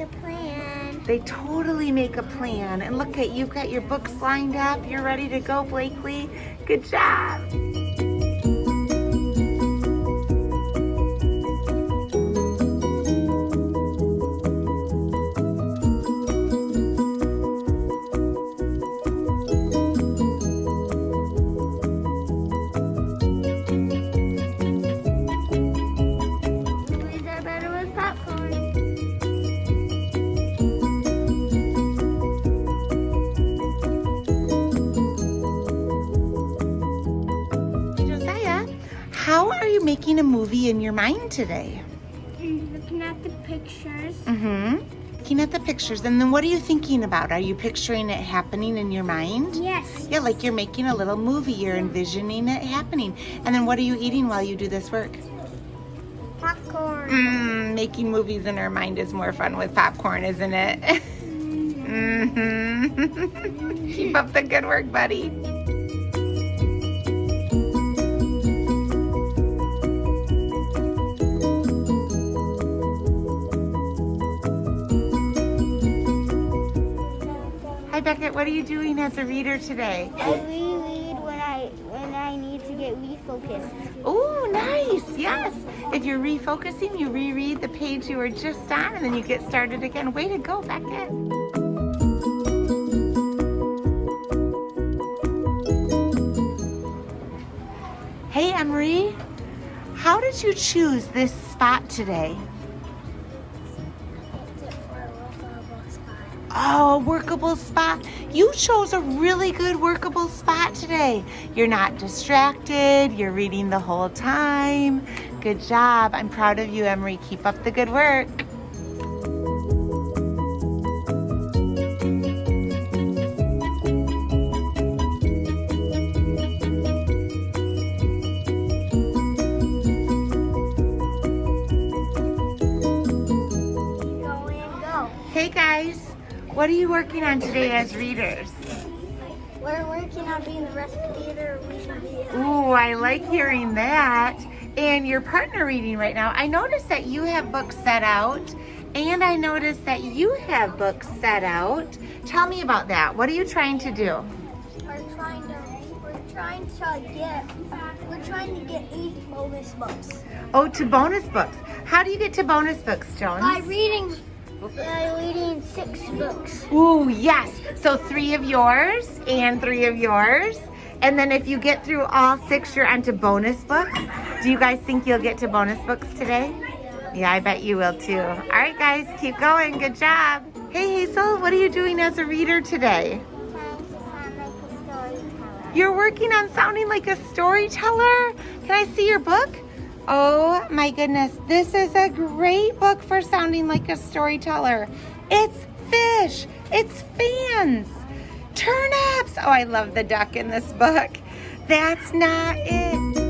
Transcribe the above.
a plan. They totally make a plan. And look at, you've got your books lined up. You're ready to go, Blakely. Good job. Movies are better with popcorn. Josiah, how are you making a movie in your mind today? Looking at the pictures. Mm-hmm. Looking at the pictures, and then what are you thinking about? Are you picturing it happening in your mind? Yes. Yeah, like you're making a little movie. You're envisioning it happening. And then what are you eating while you do this work? Popcorn. Making movies in our mind is more fun with popcorn, isn't it? Mm-hmm. Keep up the good work, buddy. Hi, Beckett. What are you doing as a reader today? I reread when I need to get refocused. Oh, nice. Yes. If you're refocusing, you reread the page you were just on, and then you get started again. Way to go, Beckett. Hey, Emery. How did you choose this spot today? Oh, workable spot. You chose a really good workable spot today. You're not distracted. You're reading the whole time. Good job. I'm proud of you, Emery. Keep up the good work. Go and go. Hey, guys. What are you working on today as readers? We're working on being the best theater we can be. Ooh, I like hearing that. And your partner reading right now. I noticed that you have books set out, and I noticed that you have books set out. Tell me about that. What are you trying to do? We're trying to get 8 bonus books. Oh, to bonus books. How do you get to bonus books, Jones? By reading 6 books. Ooh, yes. So 3 of yours and 3 of yours. And then if you get through all 6, you're onto bonus books. Do you guys think you'll get to bonus books today? Yeah, I bet you will too. All right, guys, keep going. Good job. Hey, Hazel, what are you doing as a reader today? Trying to sound like a storyteller. You're working on sounding like a storyteller? Can I see your book? Oh my goodness, this is a great book for sounding like a storyteller. It's fish, it's fans, turnips. Oh, I love the duck in this book. That's not it.